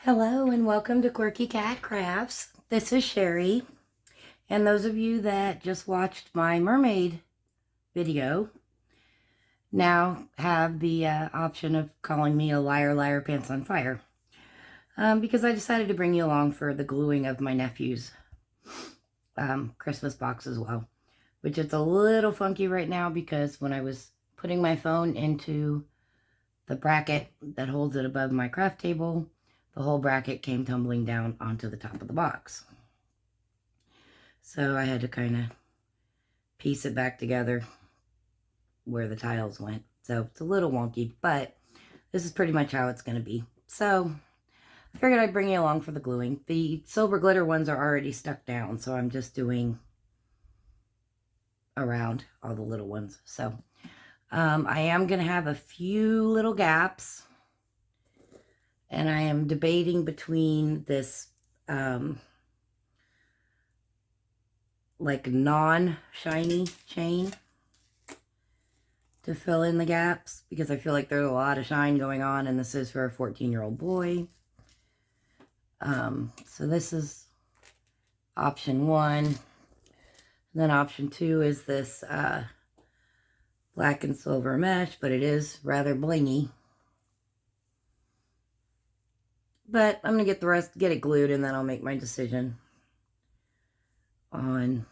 Hello and welcome to Quirky Cat Crafts. This is Sherry, and those of you that just watched my mermaid video now have the option of calling me a liar, liar, pants on fire, because I decided to bring you along for the gluing of my nephew's Christmas box as well, which is a little funky right now because when I was putting my phone into the bracket that holds it above my craft table, the whole bracket came tumbling down onto the top of the box. So I had to kind of piece it back together where the tiles went. So it's a little wonky, but this is pretty much how it's going to be. So I figured I'd bring you along for the gluing. The silver glitter ones are already stuck down, so I'm just doing around all the little ones. So I am going to have a few little gaps. And I am debating between this like non-shiny chain to fill in the gaps because I feel like there's a lot of shine going on, and this is for a 14-year-old boy. So this is option 1. And then option 2 is this black and silver mesh, but it is rather blingy. But I'm going to get the rest, get it glued, and then I'll make my decision on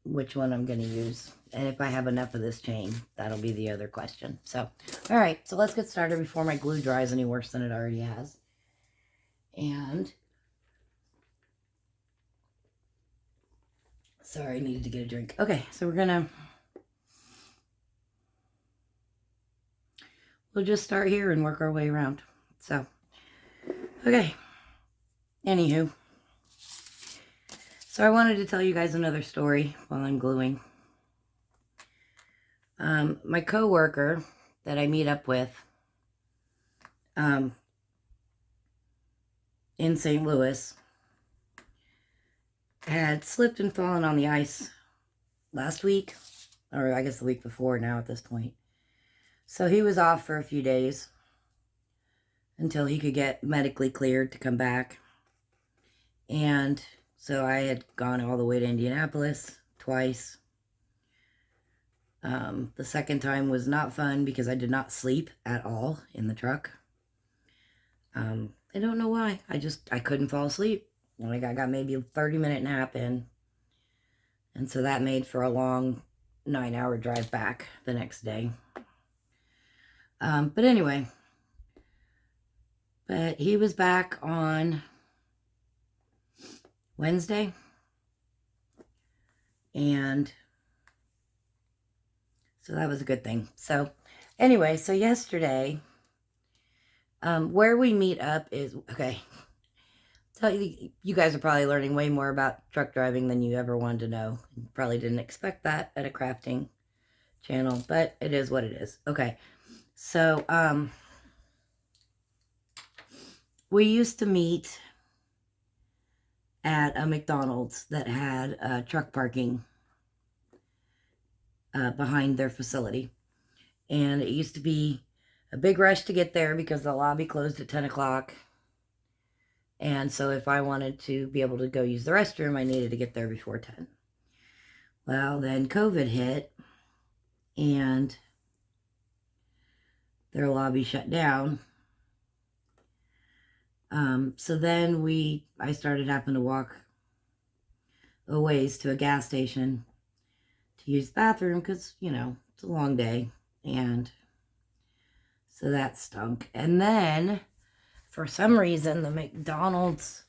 which one I'm going to use. And if I have enough of this chain, that'll be the other question. So, all right, so let's get started before my glue dries any worse than it already has. And, sorry, I needed to get a drink. Okay, so we'll just start here and work our way around. So, okay, anywho. So I wanted to tell you guys another story while I'm gluing. My coworker that I meet up with in St. Louis had slipped and fallen on the ice last week, or I guess the week before now at this point. So he was off for a few days until he could get medically cleared to come back. And so I had gone all the way to Indianapolis twice. The second time was not fun because I did not sleep at all in the truck. I don't know why. I couldn't fall asleep. Like I got maybe a 30-minute nap in. And so that made for a long 9-hour drive back the next day. But anyway, but he was back on Wednesday. And so that was a good thing. So anyway, so yesterday, where we meet up is, okay, tell you, you guys are probably learning way more about truck driving than you ever wanted to know. You probably didn't expect that at a crafting channel, but it is what it is. Okay, so we used to meet at a McDonald's that had truck parking behind their facility. And it used to be a big rush to get there because the lobby closed at 10 o'clock. And so if I wanted to be able to go use the restroom, I needed to get there before 10. Well, then COVID hit and their lobby shut down. So then I started having to walk a ways to a gas station to use the bathroom because, you know, it's a long day. And so that stunk. And then for some reason, the McDonald's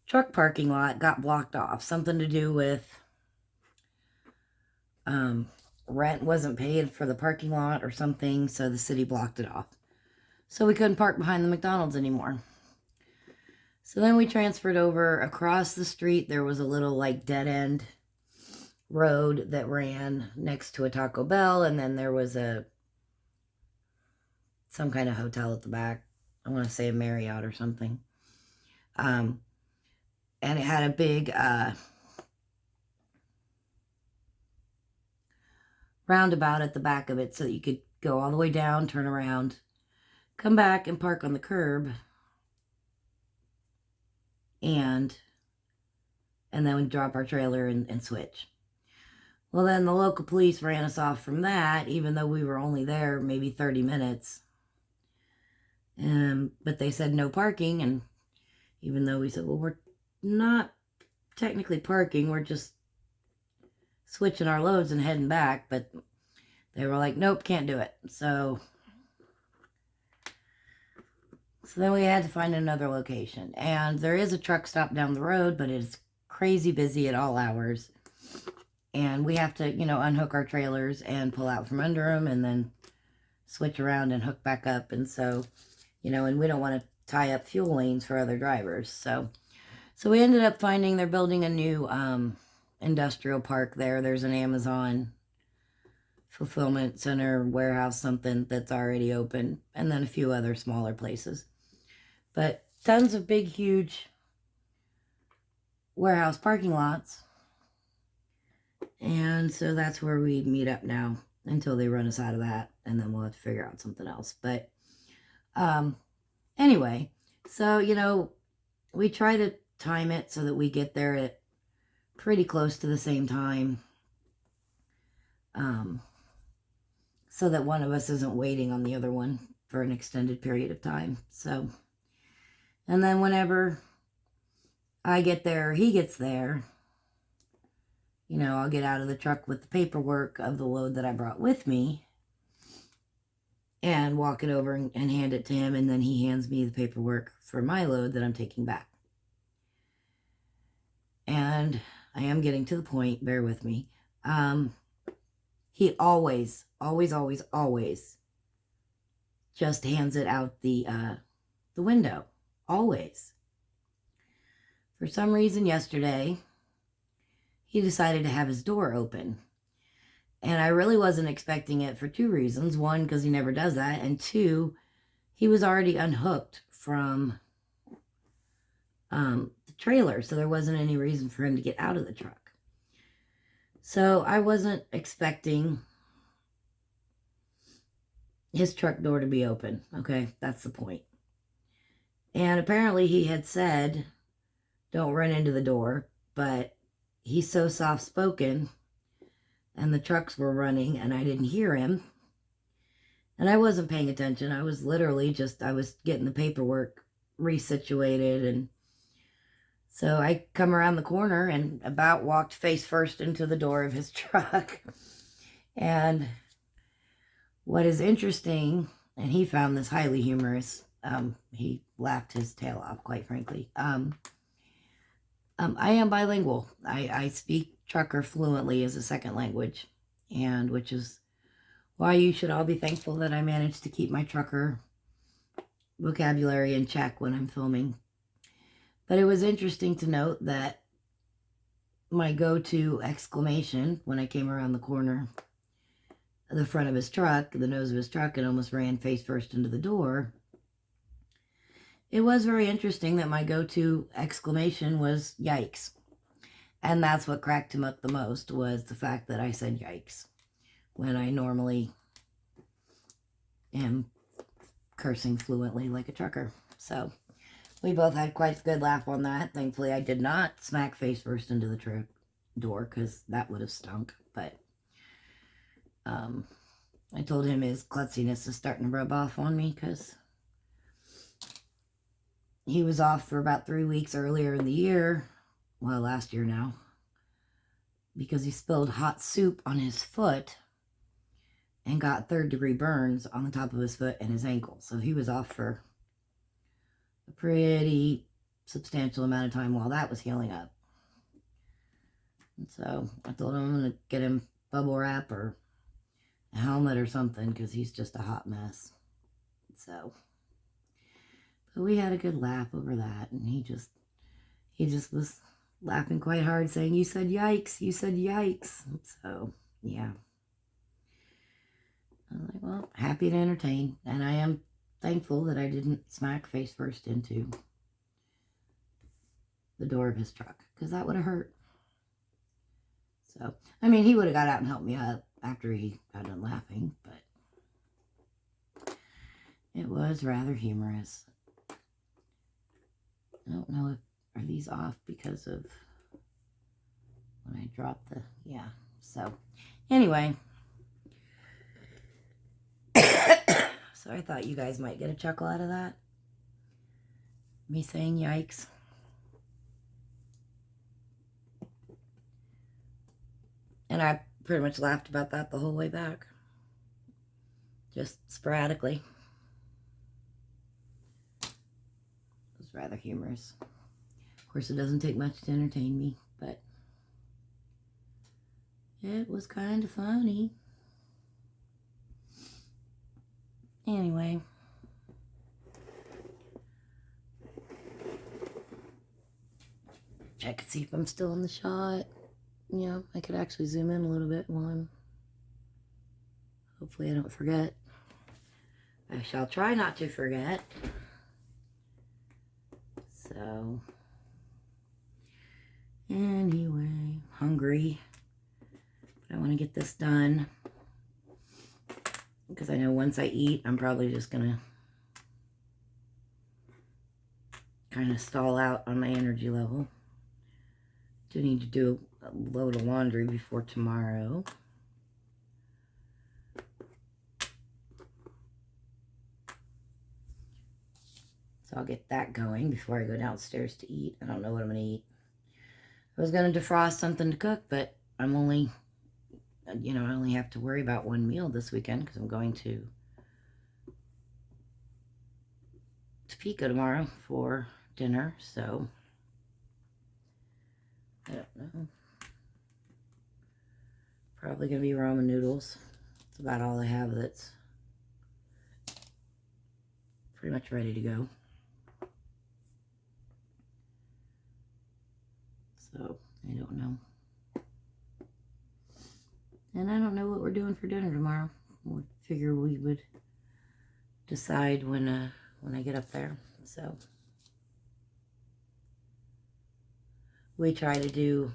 truck parking lot got blocked off. Something to do with rent wasn't paid for the parking lot or something, so the city blocked it off. So we couldn't park behind the McDonald's anymore. So then we transferred over across the street. There was a little like dead end road that ran next to a Taco Bell, and then there was some kind of hotel at the back. I want to say a Marriott or something. And it had a big roundabout at the back of it so that you could go all the way down, turn around, come back and park on the curb, and then we'd drop our trailer and switch. Well, then the local police ran us off from that, even though we were only there maybe 30 minutes. But they said no parking, and even though we said, well, we're not technically parking, we're just switching our loads and heading back, but they were like, nope, can't do it. So then we had to find another location, and there is a truck stop down the road, but it's crazy busy at all hours, and we have to, unhook our trailers and pull out from under them and then switch around and hook back up. And so, and we don't want to tie up fuel lanes for other drivers. So we ended up finding they're building a new industrial park there. There's an Amazon fulfillment center, warehouse, something that's already open, and then a few other smaller places. But tons of big, huge warehouse parking lots. And so that's where we meet up now until they run us out of that, and then we'll have to figure out something else. But anyway, so, we try to time it so that we get there at pretty close to the same time, so that one of us isn't waiting on the other one for an extended period of time. So, and then whenever I get there, he gets there, I'll get out of the truck with the paperwork of the load that I brought with me and walk it over and hand it to him, and then he hands me the paperwork for my load that I'm taking back. And I am getting to the point, bear with me. He always just hands it out the window. Always. For some reason yesterday, he decided to have his door open. And I really wasn't expecting it for two reasons. One, because he never does that. And two, he was already unhooked from the trailer. So there wasn't any reason for him to get out of the truck. So I wasn't expecting his truck door to be open. Okay, that's the point. And apparently he had said, don't run into the door. But he's so soft-spoken, and the trucks were running, and I didn't hear him. And I wasn't paying attention. I was literally I was getting the paperwork resituated. And so I come around the corner and about walked face first into the door of his truck. And what is interesting, and he found this highly humorous, he laughed his tail off, quite frankly. I am bilingual. I speak trucker fluently as a second language, and which is why you should all be thankful that I managed to keep my trucker vocabulary in check when I'm filming. But it was interesting to note that my go-to exclamation when I came around the corner, the front of his truck, the nose of his truck, and almost ran face first into the door. It was very interesting that my go-to exclamation was yikes. And that's what cracked him up the most, was the fact that I said yikes when I normally am cursing fluently like a trucker. So we both had quite a good laugh on that. Thankfully, I did not smack face first into the truck door, because that would have stunk. But I told him his klutziness is starting to rub off on me, because he was off for about 3 weeks earlier in the year, well, last year now, because he spilled hot soup on his foot and got third-degree burns on the top of his foot and his ankle. So he was off for a pretty substantial amount of time while that was healing up. And so I told him I'm going to get him bubble wrap or a helmet or something, because he's just a hot mess. So, but we had a good laugh over that, and he just was laughing quite hard, saying, you said yikes, you said yikes. So, yeah. I was like, well, happy to entertain, and I am thankful that I didn't smack face first into the door of his truck, because that would have hurt. So, I mean, he would have got out and helped me up after he got done laughing, but it was rather humorous. I don't know if, are these off because of when I dropped the, yeah. So, anyway. So I thought you guys might get a chuckle out of that. Me saying yikes. And I pretty much laughed about that the whole way back. Just sporadically. It was rather humorous. Of course, it doesn't take much to entertain me, but it was kind of funny. Anyway. Check and see if I'm still in the shot. Yeah, I could actually zoom in a little bit while I'm... Hopefully I don't forget. I shall try not to forget. So... Anyway, hungry. But I want to get this done. Because I know once I eat, I'm probably just going to kind of stall out on my energy level. Do need to do a load of laundry before tomorrow. So I'll get that going before I go downstairs to eat. I don't know what I'm going to eat. I was going to defrost something to cook, but I'm only, you know, I only have to worry about one meal this weekend because I'm going to Topeka tomorrow for dinner, so I don't know. Probably going to be ramen noodles. That's about all I have that's pretty much ready to go. So, I don't know. And I don't know what we're doing for dinner tomorrow. We figure we would decide when I get up there. So, we try to do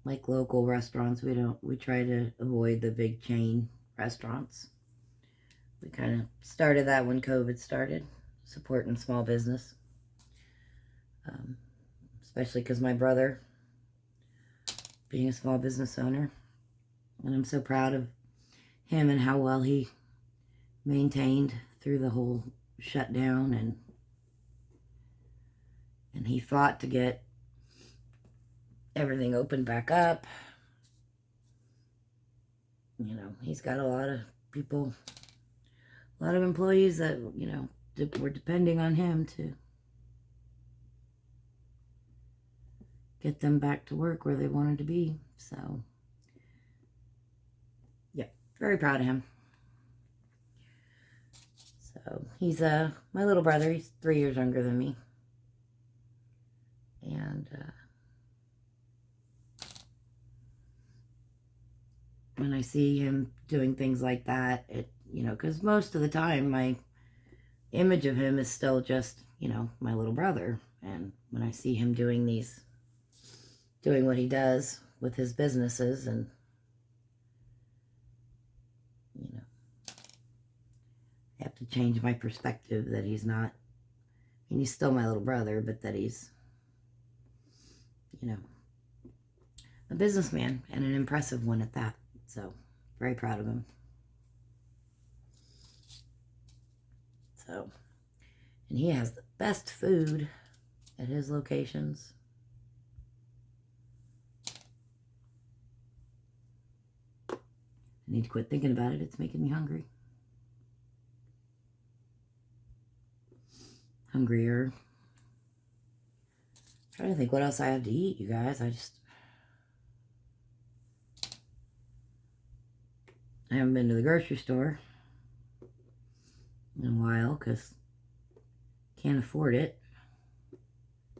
like local restaurants. We try to avoid the big chain restaurants. We kind of started that when COVID started, supporting small business. Especially because my brother, being a small business owner, and I'm so proud of him and how well he maintained through the whole shutdown, and he fought to get everything opened back up. You know, he's got a lot of people, a lot of employees that, you know, were depending on him to get them back to work where they wanted to be. So, yeah, very proud of him. So, he's my little brother. He's 3 years younger than me. And when I see him doing things like that, it, you know, because most of the time my image of him is still just, you know, my little brother. And when I see him doing what he does with his businesses, and, you know, I have to change my perspective that he's not, I mean, he's still my little brother, but that he's, you know, a businessman, and an impressive one at that. So, very proud of him. So, and he has the best food at his locations. I need to quit thinking about it. It's making me hungry. Hungrier. I'm trying to think what else I have to eat, you guys. I haven't been to the grocery store in a while because can't afford it. I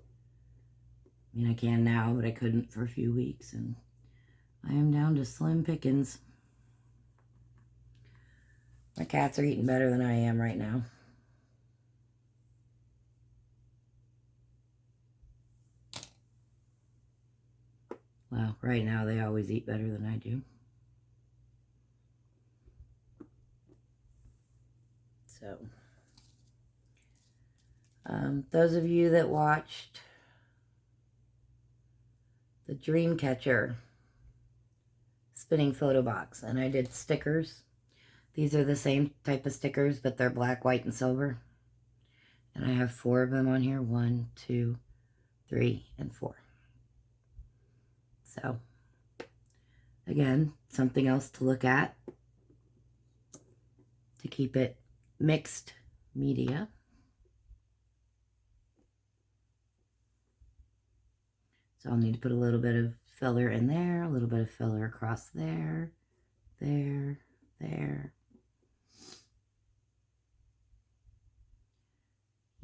mean, I can now, but I couldn't for a few weeks, and I am down to slim pickings. My cats are eating better than I am right now. Well, right now they always eat better than I do. So, those of you that watched the Dreamcatcher spinning photo box, and I did stickers. These are the same type of stickers, but they're black, white, and silver. And I have 4 of them on here. 1, 2, 3, and 4. So, again, something else to look at to keep it mixed media. So I'll need to put a little bit of filler in there, a little bit of filler across there, there, there.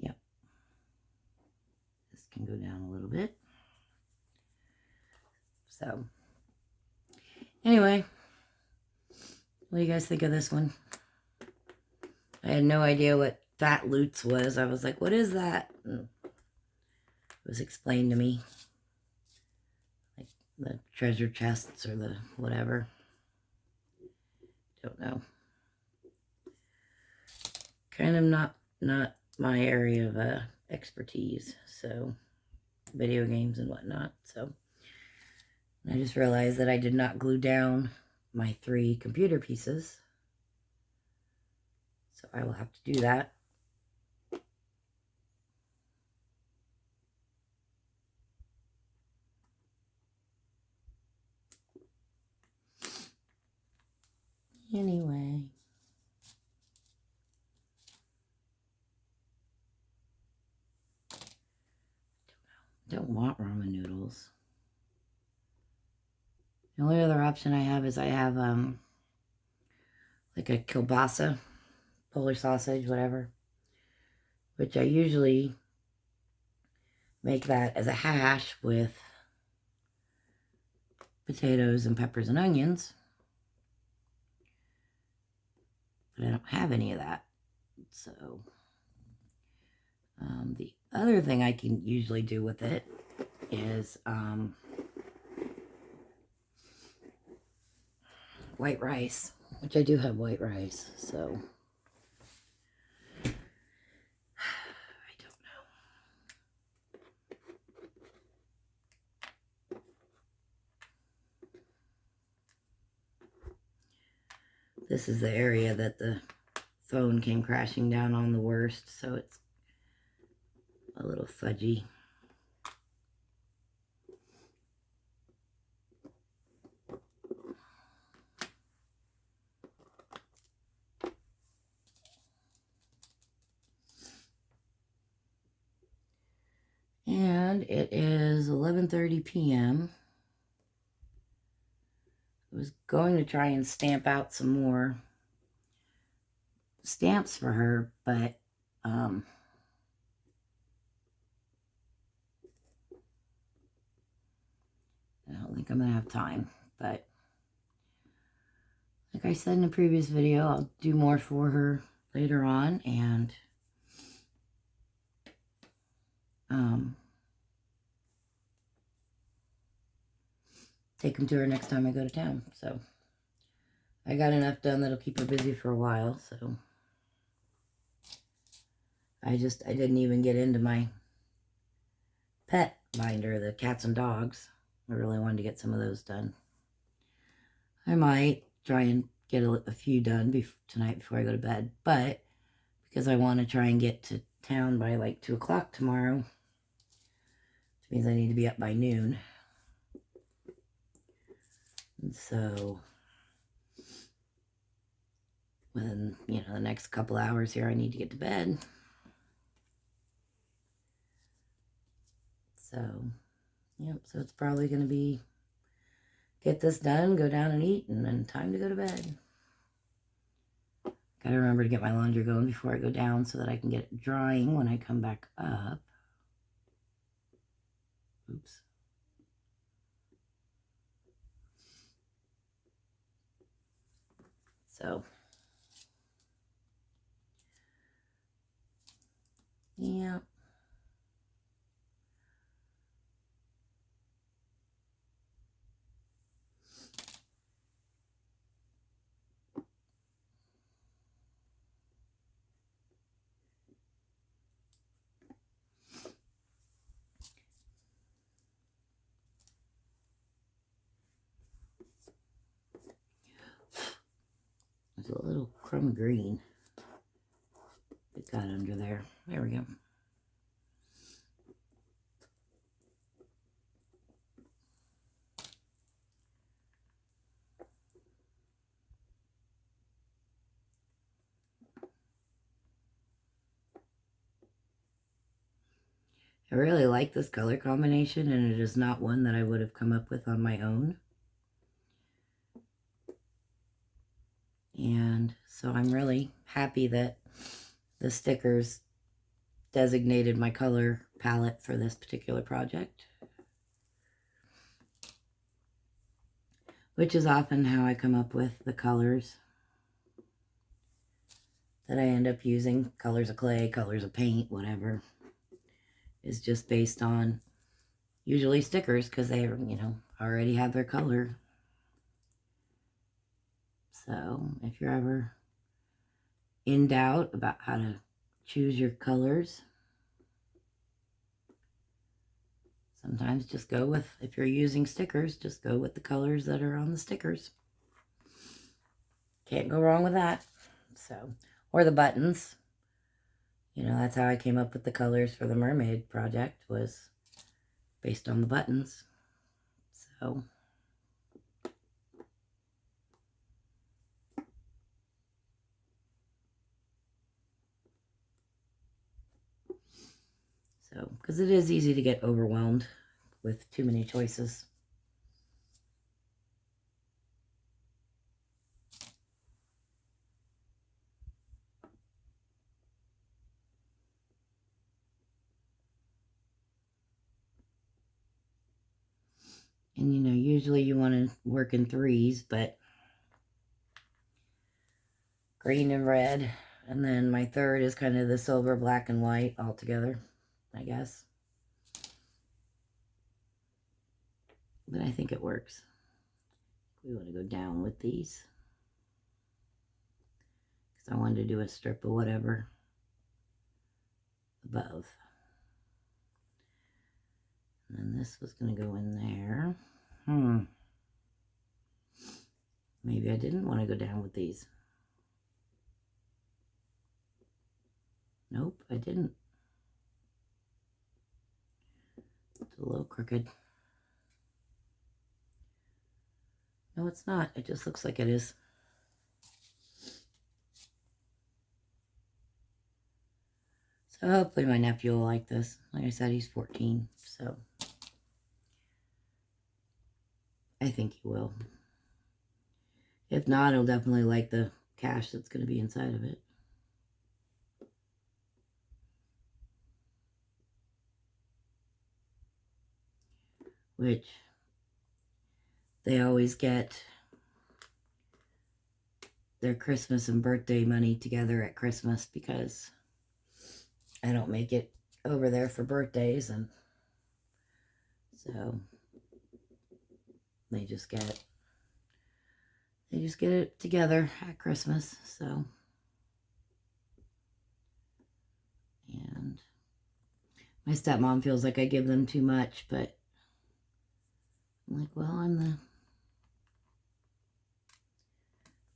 Yep. This can go down a little bit. So, anyway, what do you guys think of this one? I had no idea what Fat Loots was. I was like, what is that? And it was explained to me. Like the treasure chests or the whatever. Don't know. Kind of not my area of expertise. So, video games and whatnot. So, I just realized that I did not glue down my 3 computer pieces. So I will have to do that. Anyway. Don't want ramen noodles. The only other option I have is I have like a kielbasa, Polish sausage, whatever, which I usually make that as a hash with potatoes and peppers and onions. But I don't have any of that. So the other thing I can usually do with it is white rice, which I do have white rice, so I don't know. This is the area that the phone came crashing down on the worst, so it's a little fudgy. And it is 11:30 p.m. I was going to try and stamp out some more stamps for her, but I don't think I'm going to have time. But like I said in a previous video, I'll do more for her later on, and take them to her next time I go to town. So I got enough done that'll keep her busy for a while. So I didn't even get into my pet binder, the cats and dogs. I really wanted to get some of those done. I might try and get a few done tonight before I go to bed, but because I want to try and get to town by like 2 o'clock tomorrow, which means I need to be up by noon. And so within, the next couple hours here, I need to get to bed. So, yep, so it's probably going to be get this done, go down and eat, and then time to go to bed. Gotta remember to get my laundry going before I go down so that I can get it drying when I come back up. Oops. So, yeah. There's a little crumb of green that got under there. There we go. I really like this color combination, and it is not one that I would have come up with on my own. And so I'm really happy that the stickers designated my color palette for this particular project, which is often how I come up with the colors that I end up using. Colors of clay, colors of paint, whatever, is just based on usually stickers, because they, you know, already have their color. So if you're ever in doubt about how to choose your colors, sometimes just go with, if you're using stickers, just go with the colors that are on the stickers. Can't go wrong with that. So, or the buttons. You know, that's how I came up with the colors for the mermaid project, was based on the buttons. So, because it is easy to get overwhelmed with too many choices. And, you know, usually you want to work in threes, but green and red. And then my third is kind of the silver, black, and white all together, I guess. But I think it works. We want to go down with these, because I wanted to do a strip of whatever above. And then this was going to go in there. Maybe I didn't want to go down with these. Nope, I didn't. It's a little crooked. No, it's not. It just looks like it is. So hopefully my nephew will like this. Like I said, he's 14, so I think he will. If not, he'll definitely like the cash that's going to be inside of it. Which they always get their Christmas and birthday money together at Christmas, because I don't make it over there for birthdays, and so they just get it together at Christmas. So, and my stepmom feels like I give them too much, but I'm like, well, I'm the,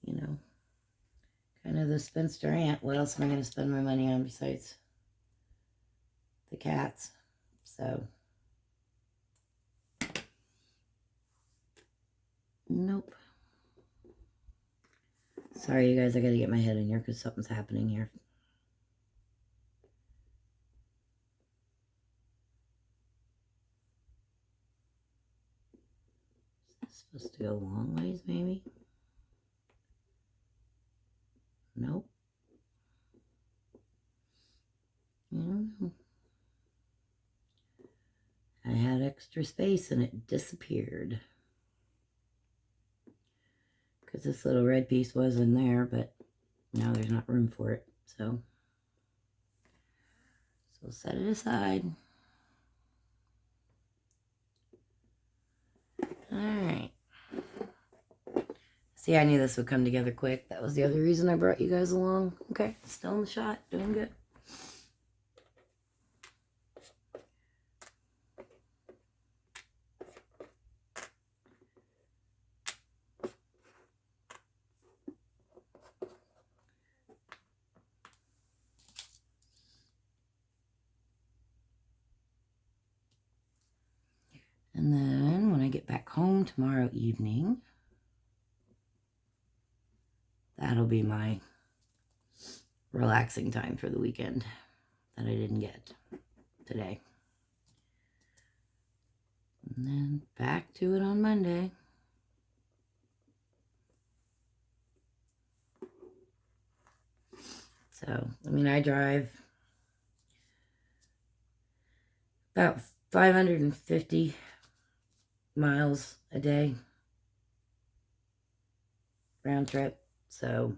you know, kind of the spinster aunt. What else am I going to spend my money on besides the cats? So, nope. Sorry, you guys, I got to get my head in here because something's happening here. Is this supposed to go a long ways, maybe? Nope. I don't know. I had extra space and it disappeared. Because this little red piece was in there, but now there's not room for it. So set it aside. Alright. See, I knew this would come together quick. That was the other reason I brought you guys along. Okay, still in the shot. Doing good. tomorrow evening, that'll be my relaxing time for the weekend that I didn't get today. And then back to it on Monday. So, I mean, I drive about 550 miles a day round trip. So,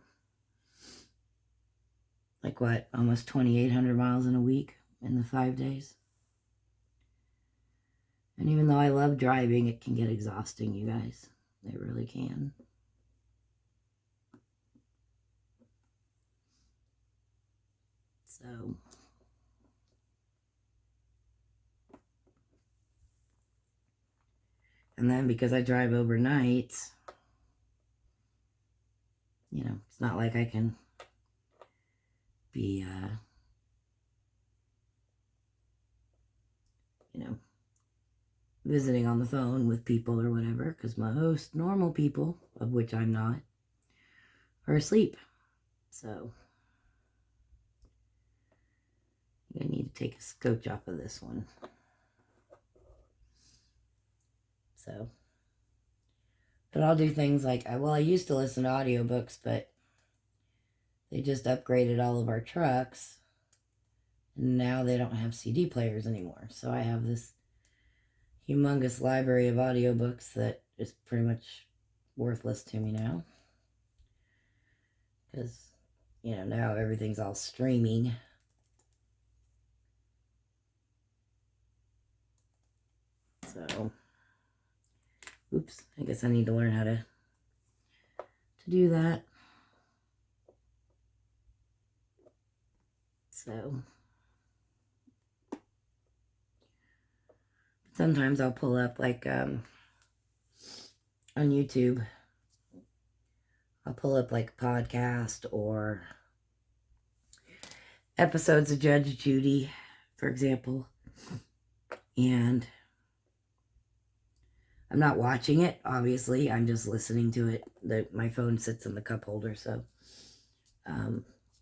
like what, almost 2,800 miles in a week in the 5 days. And even though I love driving, it can get exhausting, you guys. It really can. So, and then because I drive overnight, you know, it's not like I can be, you know, visiting on the phone with people or whatever, because most normal people, of which I'm not, are asleep. So, I need to take a scotch off of this one. So, but I'll do things like, well, I used to listen to audiobooks, but they just upgraded all of our trucks. And now they don't have CD players anymore. So I have this humongous library of audiobooks that is pretty much worthless to me now. Because, you know, now everything's all streaming. So, oops, I guess I need to learn how to do that. So, sometimes I'll pull up, like, on YouTube, I'll pull up, like, a podcast or episodes of Judge Judy, for example, and I'm not watching it, obviously. I'm just listening to it. My phone sits in the cup holder, so,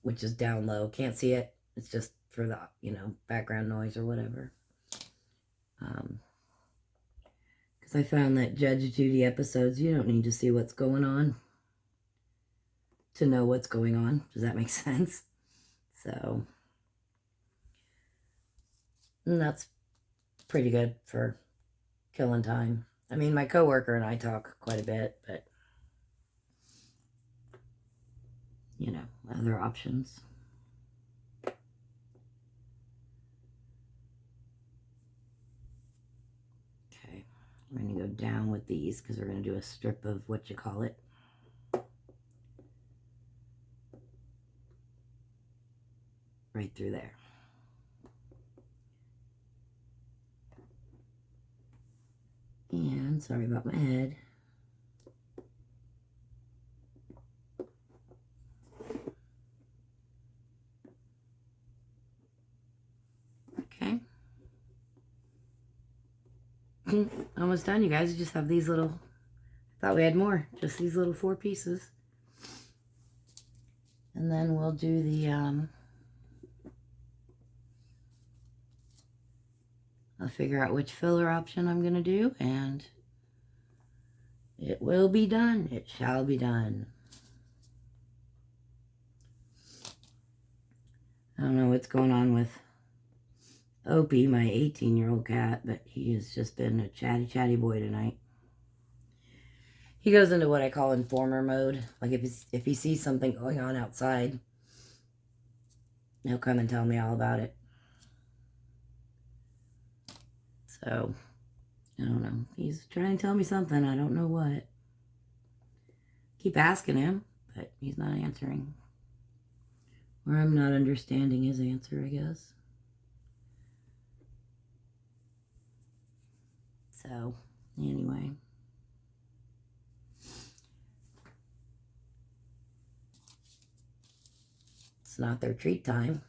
which is down low. Can't see it. It's just for the, you know, background noise or whatever. Because I found that Judge Judy episodes, you don't need to see what's going on to know what's going on. Does that make sense? So, and that's pretty good for killing time. I mean, my coworker and I talk quite a bit, but, you know, other options. Okay, we're going to go down with these because we're going to do a strip of what you call it. Right through there. And sorry about my head. Okay. Almost done, you guys. You just have these little, I thought we had more. Just these little 4 pieces. And then we'll do the, I'll figure out which filler option I'm going to do, and it will be done. It shall be done. I don't know what's going on with Opie, my 18-year-old cat, but he has just been a chatty boy tonight. He goes into what I call informer mode. Like if he sees something going on outside, he'll come and tell me all about it. So, I don't know. He's trying to tell me something. I don't know what. Keep asking him, but he's not answering. Or I'm not understanding his answer, I guess. So, anyway. It's not their treat time.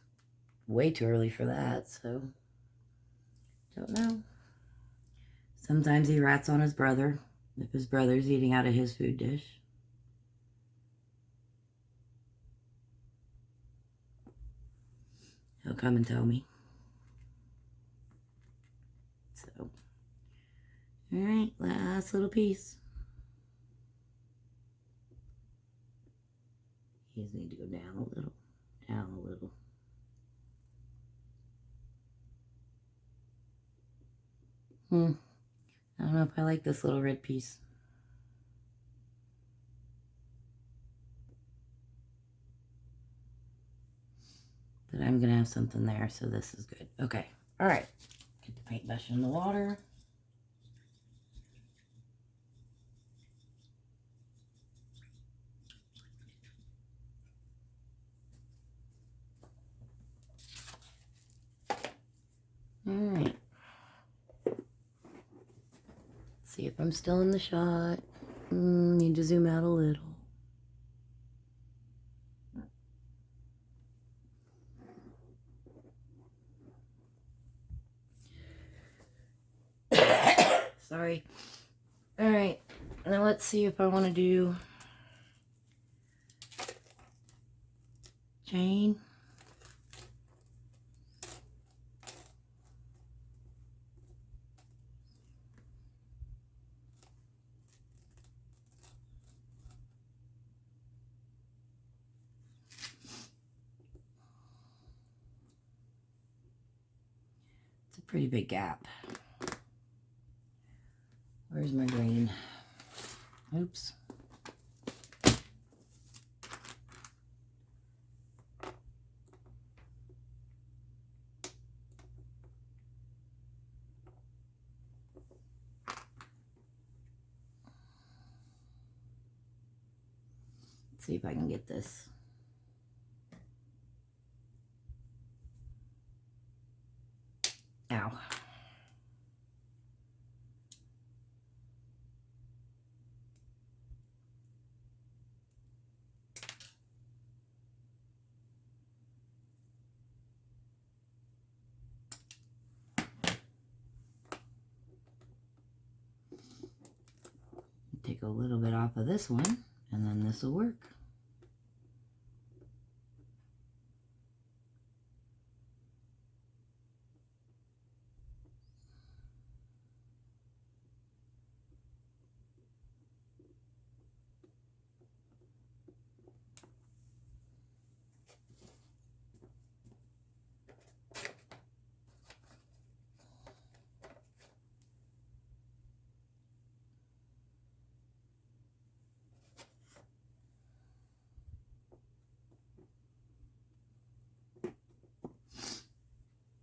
Way too early for that, so don't know. Sometimes he rats on his brother. If his brother's eating out of his food dish. He'll come and tell me. So, alright, last little piece. You just need to go down a little, down a little. I don't know if I like this little red piece. But I'm going to have something there, so this is good. Okay, alright. Get the paintbrush in the water. Alright. See if I'm still in the shot. Need to zoom out a little. Sorry. Alright, now let's see if I want to do chain. It's a pretty big gap. Where's my green? Oops. Let's see if I can get this. Ow. Take a little bit off of this one, and then this will work.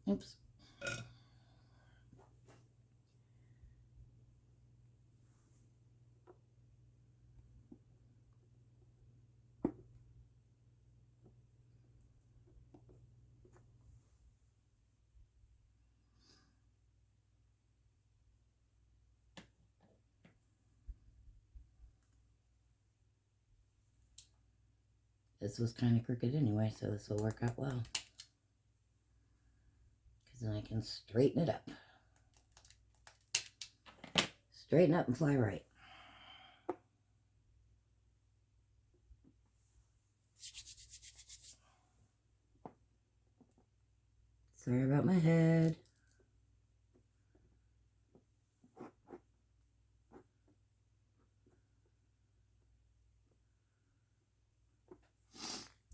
Oops. This was kind of crooked anyway, so this will work out well. Because then I can straighten it up. Straighten up and fly right. Sorry about my head.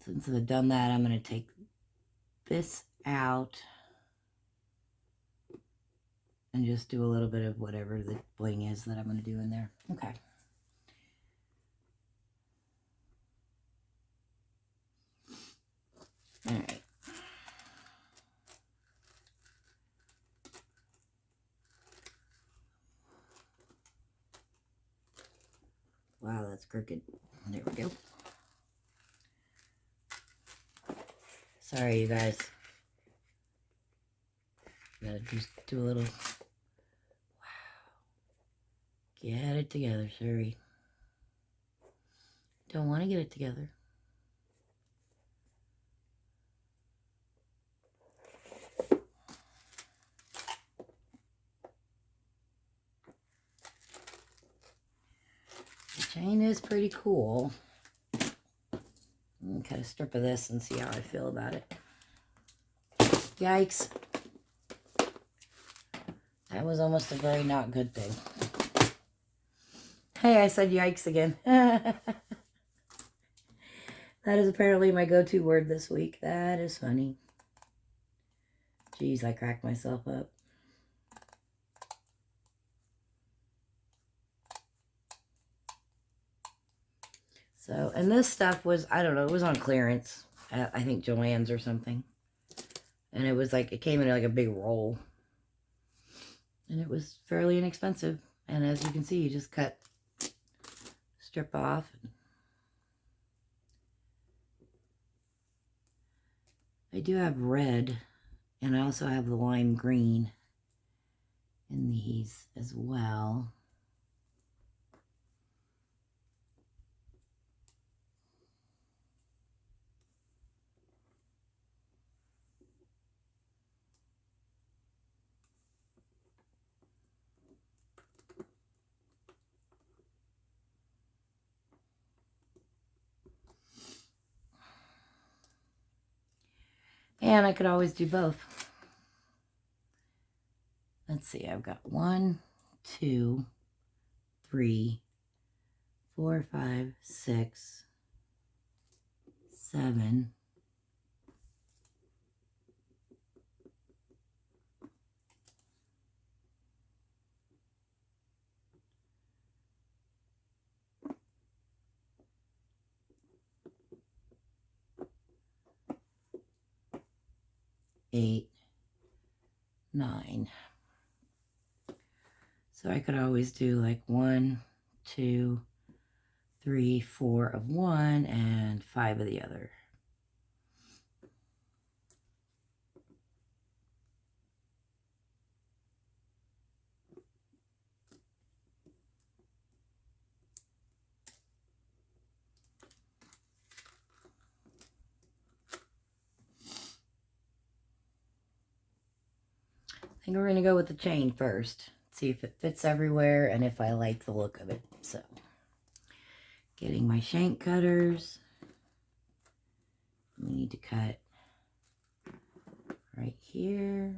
Since I've done that, I'm going to take this out and just do a little bit of whatever the bling is that I'm going to do in there. Okay. All right. Wow, that's crooked. There we go. Sorry, you guys. Gotta just do a little. Wow. Get it together, Sherry. Don't want to get it together. chain is pretty cool. I'm cut a strip of this and see how I feel about it. Yikes. That was almost a very not good thing. Hey, I said yikes again. That is apparently my go-to word this week. That is funny. Jeez, I cracked myself up. So, and this stuff was, I don't know, it was on clearance at, I think, Joann's or something. And it was like, it came in like a big roll. And it was fairly inexpensive. And as you can see, you just cut, strip off. I do have red, and I also have the lime green in these as well. And I could always do both. Let's see, I've got 1, 2, 3, 4, 5, 6, 7, 8, 9. So I could always do like 1, 2, 3, 4 of one and 5 of the other. I think we're going to go with the chain first. See if it fits everywhere and if I like the look of it. So, getting my shank cutters. We need to cut right here.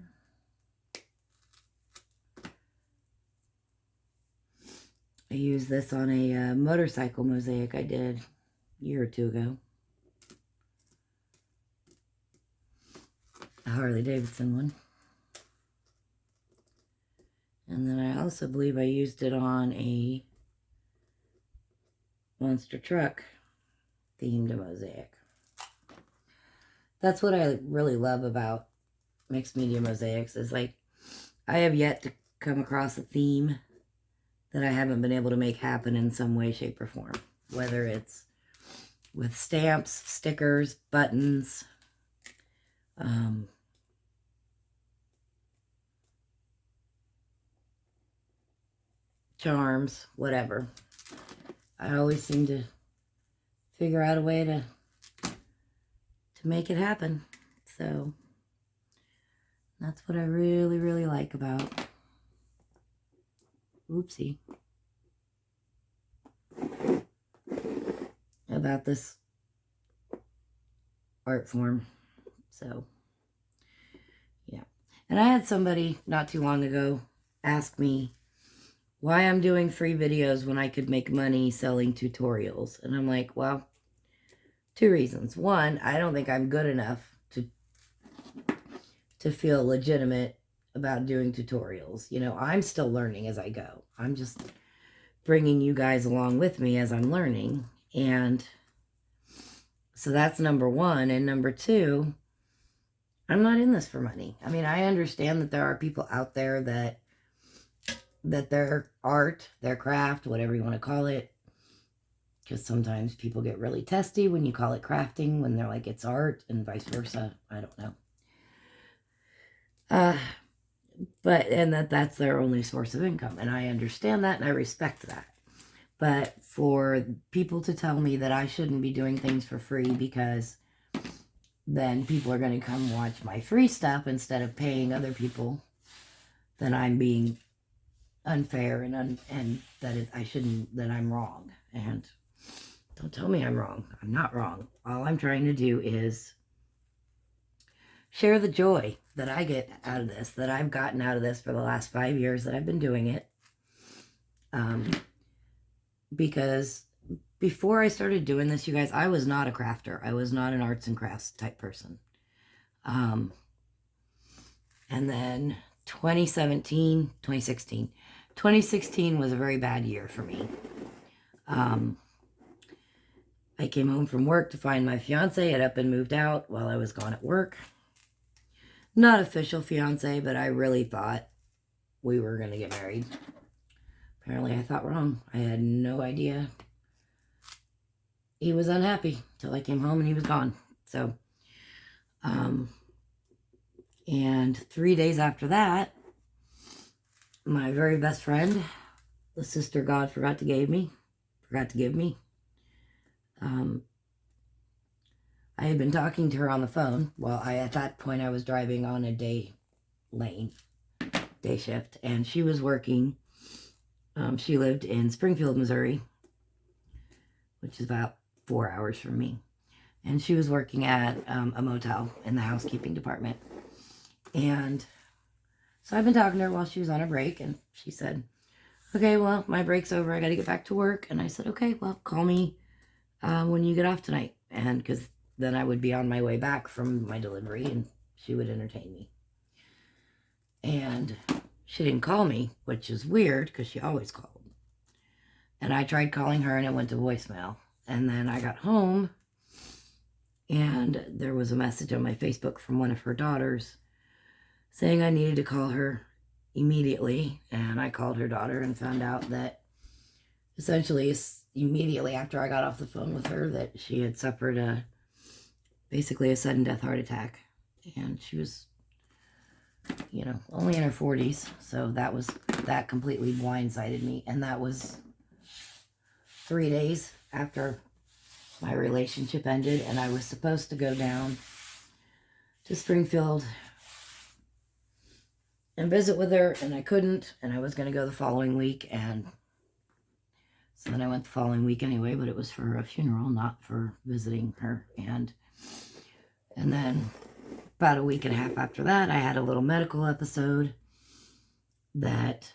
I used this on a motorcycle mosaic I did a year or two ago. A Harley Davidson one. And then I also believe I used it on a monster truck themed mosaic. That's what I really love about mixed media mosaics is like I have yet to come across a theme that I haven't been able to make happen in some way, shape, or form. Whether it's with stamps, stickers, buttons, charms, whatever. I always seem to figure out a way to make it happen. So that's what I really, really like about, oopsie, about this art form. So yeah. And I had somebody not too long ago ask me why I'm doing free videos when I could make money selling tutorials. And I'm like, well, 2 reasons. One, I don't think I'm good enough to feel legitimate about doing tutorials. You know, I'm still learning as I go. I'm just bringing you guys along with me as I'm learning. And so that's number one. And number two, I'm not in this for money. I mean, I understand that there are people out there that their art, their craft, whatever you want to call it, because sometimes people get really testy when you call it crafting, when they're like, it's art, and vice versa. I don't know. And that's their only source of income. And I understand that and I respect that. But for people to tell me that I shouldn't be doing things for free because then people are going to come watch my free stuff instead of paying other people, then I'm being unfair and that I shouldn't, that I'm wrong. And don't tell me I'm wrong. I'm not wrong. All I'm trying to do is share the joy that I get out of this, that I've gotten out of this for the last 5 years that I've been doing it. Because before I started doing this, you guys, I was not a crafter. I was not an arts and crafts type person. And then 2016 was a very bad year for me. I came home from work to find my fiance had up and moved out while I was gone at work. Not official fiance, but I really thought we were going to get married. Apparently I thought wrong. I had no idea. He was unhappy till I came home and he was gone. So, and 3 days after that, my very best friend, the sister God forgot to give me, I had been talking to her on the phone. Well, at that point I was driving on a day shift, and she was working. She lived in Springfield, Missouri, which is about 4 hours from me. And she was working at a motel in the housekeeping department. And so I've been talking to her while she was on her break, and she said, okay, well, my break's over. I got to get back to work. And I said, okay, well, call me when you get off tonight. And because then I would be on my way back from my delivery and she would entertain me. And she didn't call me, which is weird because she always called. And I tried calling her and it went to voicemail. And then I got home and there was a message on my Facebook from one of her daughters saying I needed to call her immediately. And I called her daughter and found out that essentially immediately after I got off the phone with her that she had suffered basically a sudden death heart attack. And she was, only in her 40s. So that completely blindsided me. And that was 3 days after my relationship ended, and I was supposed to go down to Springfield and visit with her, and I couldn't, and I was going to go the following week, and so then I went the following week anyway, but it was for a funeral, not for visiting her. And then about a week and a half after that, I had a little medical episode that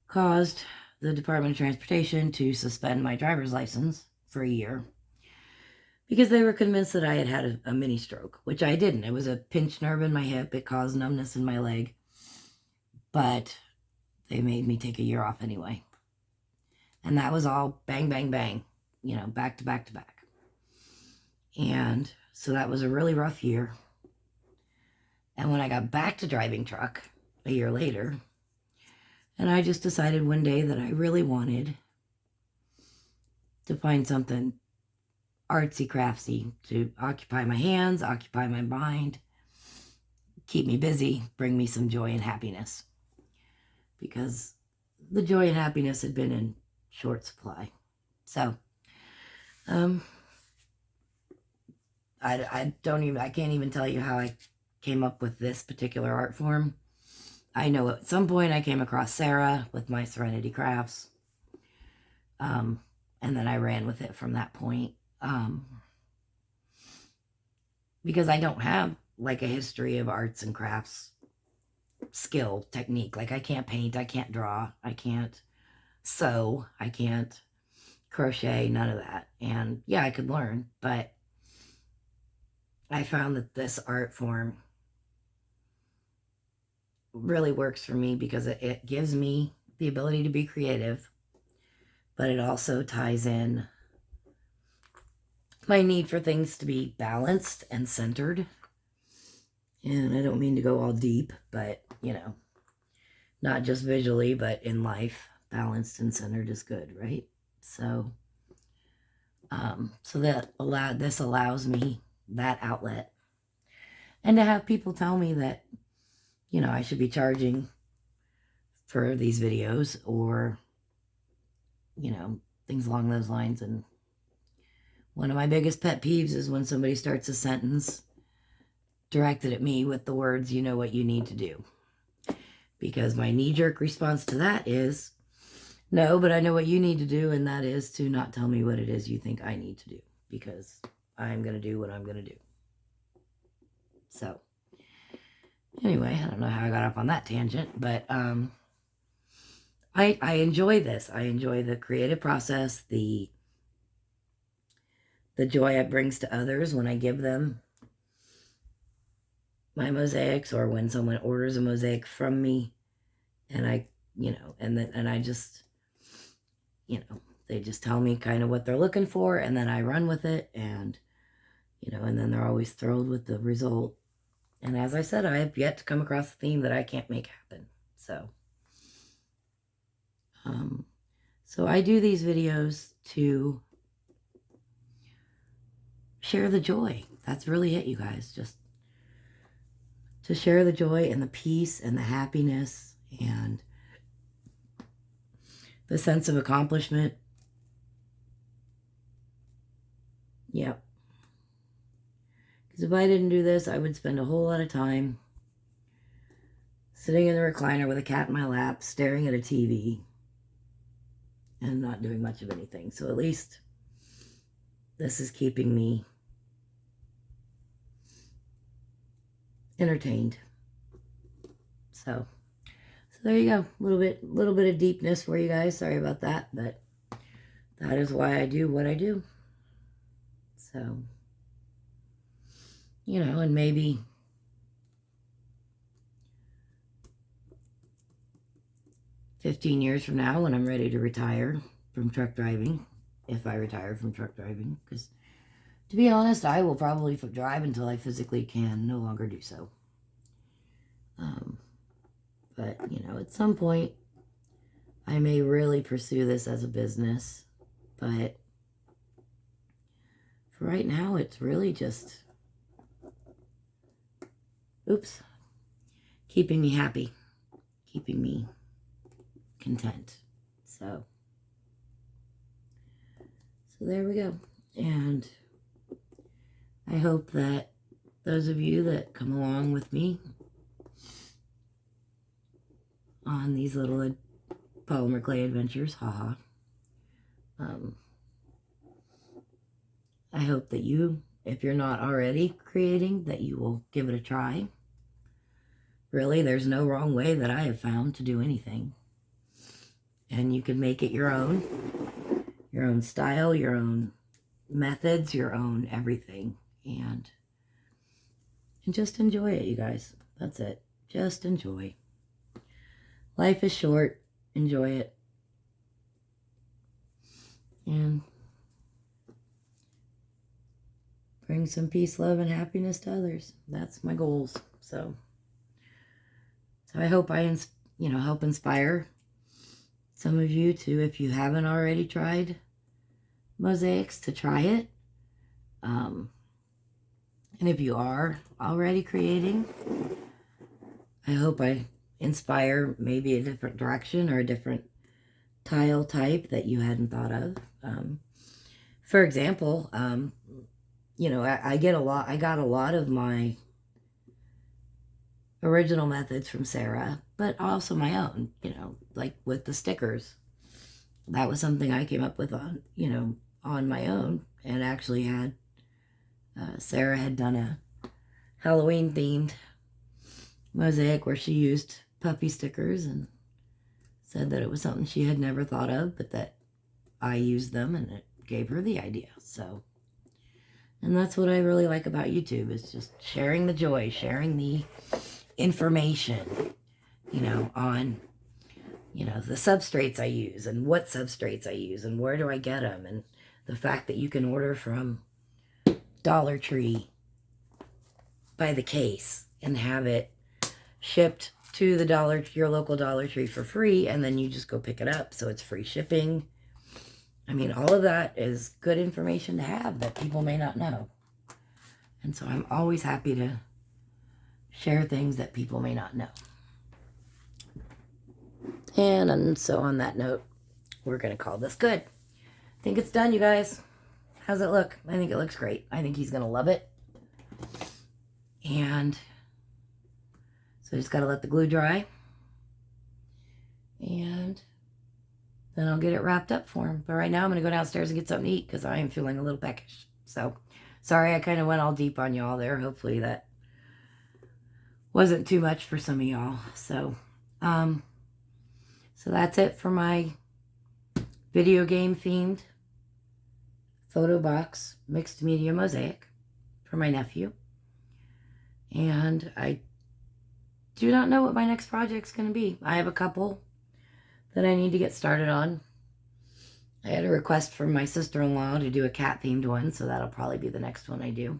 caused the Department of Transportation to suspend my driver's license for a year because they were convinced that I had had a mini stroke, which I didn't. It was a pinched nerve in my hip. It caused numbness in my leg, but they made me take a year off anyway. And that was all bang, bang, bang, back to back to back. And so that was a really rough year. And when I got back to driving truck a year later, and I just decided one day that I really wanted to find something artsy craftsy to occupy my hands, occupy my mind, keep me busy, bring me some joy and happiness. Because the joy and happiness had been in short supply. So, I can't even tell you how I came up with this particular art form. I know at some point I came across Sarah with my Serenity Crafts. And then I ran with it from that point. Because I don't have like a history of arts and crafts skill, technique. Like I can't paint, I can't draw, I can't sew, I can't crochet, none of that. And yeah, I could learn, but I found that this art form really works for me because it gives me the ability to be creative, but it also ties in my need for things to be balanced and centered. And I don't mean to go all deep, but not just visually, but in life, balanced and centered is good, right? So, this allows me that outlet, and to have people tell me that, I should be charging for these videos or, things along those lines. And one of my biggest pet peeves is when somebody starts a sentence directed at me with the words, you know what you need to do. because my knee-jerk response to that is, no, but I know what you need to do, and that is to not tell me what it is you think I need to do, because I'm going to do what I'm going to do. So, anyway, I don't know how I got up on that tangent, but I enjoy this. I enjoy the creative process, the joy it brings to others when I give them my mosaics, or when someone orders a mosaic from me, and I, and I just, they just tell me kind of what they're looking for, and then I run with it, and, and then they're always thrilled with the result. And as I said, I have yet to come across a theme that I can't make happen. So I do these videos to share the joy. That's really it, you guys. Just to share the joy and the peace and the happiness and the sense of accomplishment. Yep. Because if I didn't do this, I would spend a whole lot of time sitting in the recliner with a cat in my lap, staring at a TV, and not doing much of anything. So at least this is keeping me entertained. So there you go. A little bit of deepness for you guys. Sorry about that, but that is why I do what I do. So, and maybe $15 years from now, when I'm ready to retire from truck driving, if I retire from truck driving, because to be honest, I will probably drive until I physically can no longer do so. But, at some point, I may really pursue this as a business. But for right now, it's really just, keeping me happy, keeping me content. So there we go. And I hope that those of you that come along with me on these little polymer clay adventures, haha, I hope that you, if you're not already creating, that you will give it a try. Really, there's no wrong way that I have found to do anything. And you can make it your own style, your own methods, your own everything. And just enjoy it, you guys. That's it. Just enjoy. Life is short. Enjoy it. And bring some peace, love, and happiness to others. That's my goals. So I hope I, help inspire some of you to, if you haven't already tried mosaics, to try it. And if you are already creating, I hope I inspire maybe a different direction or a different tile type that you hadn't thought of. For example, I got a lot of my original methods from Sarah, but also my own, like with the stickers. That was something I came up with on my own, and actually had, Sarah had done a Halloween themed mosaic where she used puppy stickers and said that it was something she had never thought of, but that I used them and it gave her the idea. So, and that's what I really like about YouTube, is just sharing the joy, sharing the information, on, the substrates I use and what substrates I use and where do I get them, and the fact that you can order from Dollar Tree by the case and have it shipped to your local Dollar Tree for free, and then you just go pick it up, so it's free shipping. I mean, all of that is good information to have that people may not know. And so I'm always happy to share things that people may not know. And so on that note, we're going to call this good. I think it's done, you guys. How's it look? I think it looks great. I think he's going to love it. And so I just got to let the glue dry. And then I'll get it wrapped up for him. But right now I'm going to go downstairs and get something to eat because I am feeling a little peckish. So, sorry I kind of went all deep on y'all there. Hopefully that wasn't too much for some of y'all. So that's it for my video game themed photo box mixed media mosaic for my nephew. And I do not know what my next project's going to be. I have a couple that I need to get started on. I had a request from my sister-in-law to do a cat themed one, so that'll probably be the next one I do.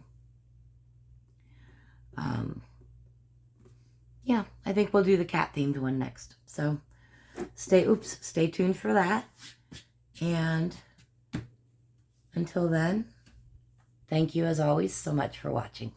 Yeah, I think we'll do the cat themed one next. So stay tuned for that. And until then, thank you as always so much for watching.